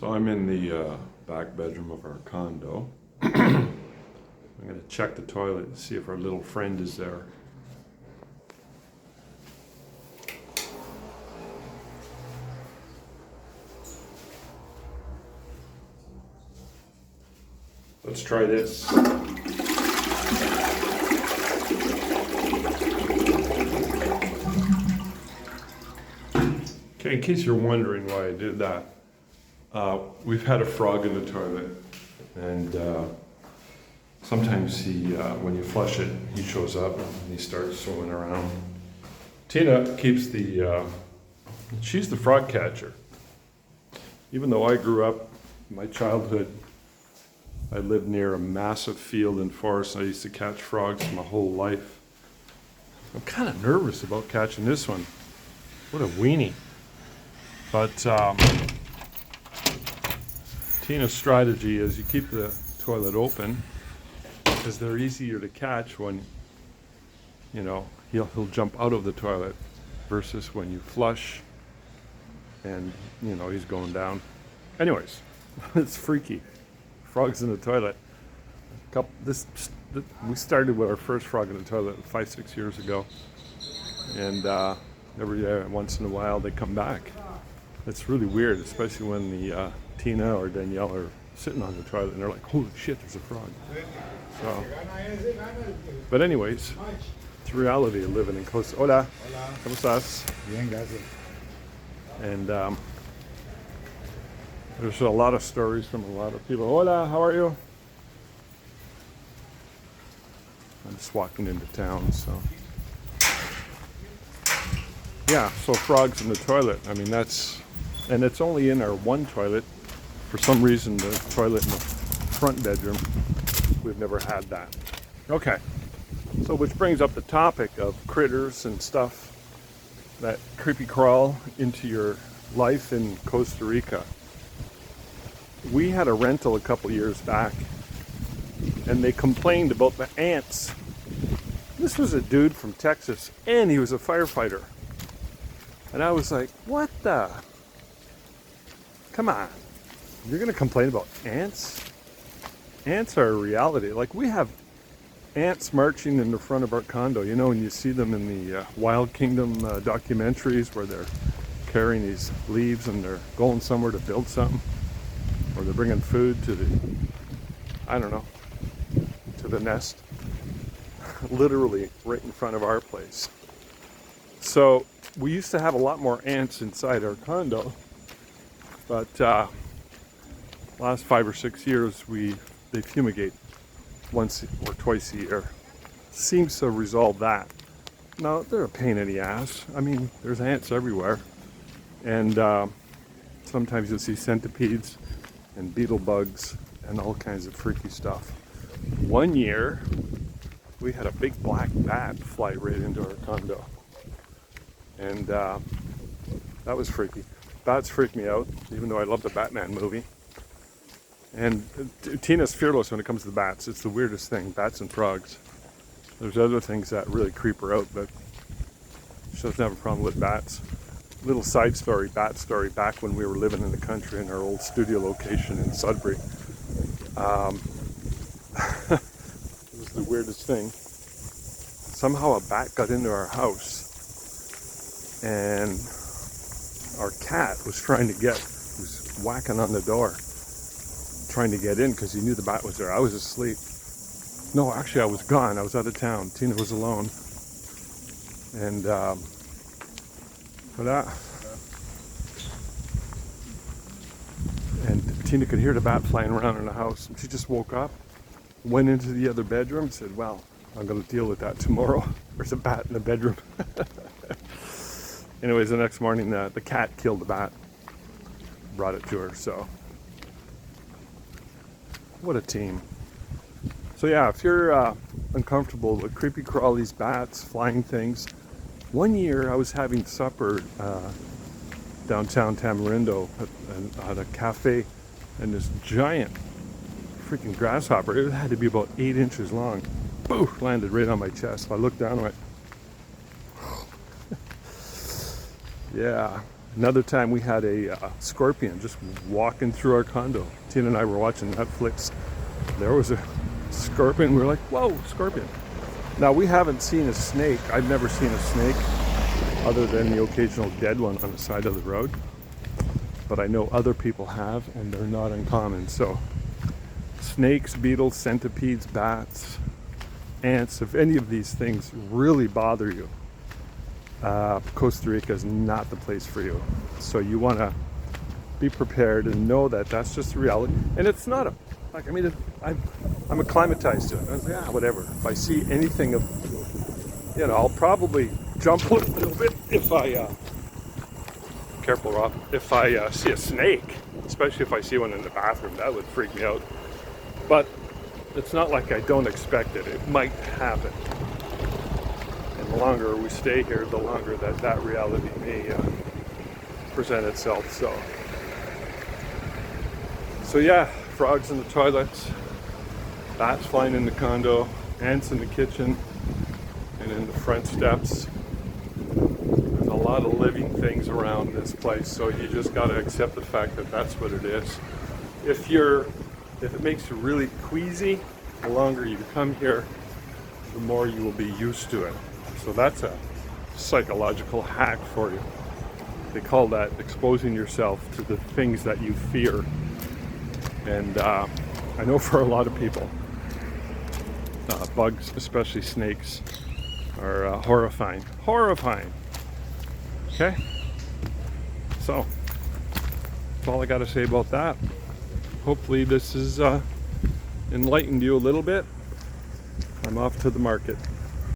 So I'm in the back bedroom of our condo. I'm going to check the toilet and see if our little friend is there. Let's try this. Okay, in case you're wondering why I did that, we've had a frog in the toilet, and sometimes when you flush it, he shows up and he starts swimming around. Tina keeps she's the frog catcher. Even though I grew up, in my childhood, I lived near a massive field and forest, and I used to catch frogs my whole life. I'm kind of nervous about catching this one. What a weenie. But Tina's strategy is you keep the toilet open because they're easier to catch when, he'll jump out of the toilet versus when you flush and, he's going down. Anyways, it's freaky. Frogs in the toilet. We started with our first frog in the toilet 5-6 years ago, and every once in a while they come back. It's really weird, especially when the Tina or Danielle are sitting on the toilet and they're like, "Holy shit, there's a frog!" So, but anyways, it's reality of living in Costa. Hola, ¿cómo estás? Bien, gracias. And there's a lot of stories from a lot of people. Hola, how are you? I'm just walking into town, so. Yeah, so frogs in the toilet. I mean, and it's only in our one toilet. For some reason, the toilet in the front bedroom, we've never had that. Okay, so which brings up the topic of critters and stuff that creepy crawl into your life in Costa Rica. We had a rental a couple years back, and they complained about the ants. This was a dude from Texas, and he was a firefighter. And I was like, what the? Come on. You're going to complain about ants? Ants are a reality. Like, we have ants marching in the front of our condo. You know, when you see them in the Wild Kingdom documentaries where they're carrying these leaves and they're going somewhere to build something. Or they're bringing food to the nest. Literally right in front of our place. So we used to have a lot more ants inside our condo, but last 5 or 6 years they fumigate once or twice a year. Seems to resolve that. No, they're a pain in the ass. I mean, there's ants everywhere, and sometimes you'll see centipedes and beetle bugs and all kinds of freaky stuff. One year, we had a big black bat fly right into our condo. And that was freaky. Bats freak me out, even though I love the Batman movie. And Tina's fearless when it comes to the bats. It's the weirdest thing, bats and frogs. There's other things that really creep her out, but she doesn't have a problem with bats. Little side story, bat story, back when we were living in the country in our old studio location in Sudbury. It was the weirdest thing. Somehow a bat got into our house, and our cat was was whacking on the door, trying to get in because he knew the bat was there. I was asleep. No, actually I was gone. I was out of town. Tina was alone. And and Tina could hear the bat flying around in the house. She just woke up, went into the other bedroom, and said, "Well, I'm going to deal with that tomorrow. There's a bat in the bedroom." Anyways, the next morning, the cat killed the bat, brought it to her. So, what a team. So yeah, if you're uncomfortable with creepy crawlies, bats, flying things, one year I was having supper downtown Tamarindo at a cafe, and this giant freaking grasshopper, it had to be about 8 inches long, boof, landed right on my chest. I looked down and went, yeah, Another time we had a scorpion just walking through our condo. Tina and I were watching Netflix. There was a scorpion. We were like, whoa, scorpion. Now, we haven't seen a snake. I've never seen a snake other than the occasional dead one on the side of the road. But I know other people have, and they're not uncommon. So snakes, beetles, centipedes, bats, ants, if any of these things really bother you, Costa Rica is not the place for you. So you want to be prepared and know that that's just the reality. And it's not a, like, I mean, I'm acclimatized to it. I was like, yeah, whatever. If I see anything of, you know, I'll probably jump a little bit if I, careful, Rob, if I see a snake, especially if I see one in the bathroom, that would freak me out. But it's not like I don't expect it. It might happen. And the longer we stay here, the longer that reality may present itself. So yeah, frogs in the toilets, bats flying in the condo, ants in the kitchen, and in the front steps. There's a lot of living things around this place, so you just got to accept the fact that that's what it is. If it makes you really queasy, the longer you come here, the more you will be used to it. So that's a psychological hack for you. They call that exposing yourself to the things that you fear. And I know for a lot of people, bugs, especially snakes, are horrifying. Horrifying. Okay? So, that's all I got to say about that. Hopefully this has enlightened you a little bit. I'm off to the market.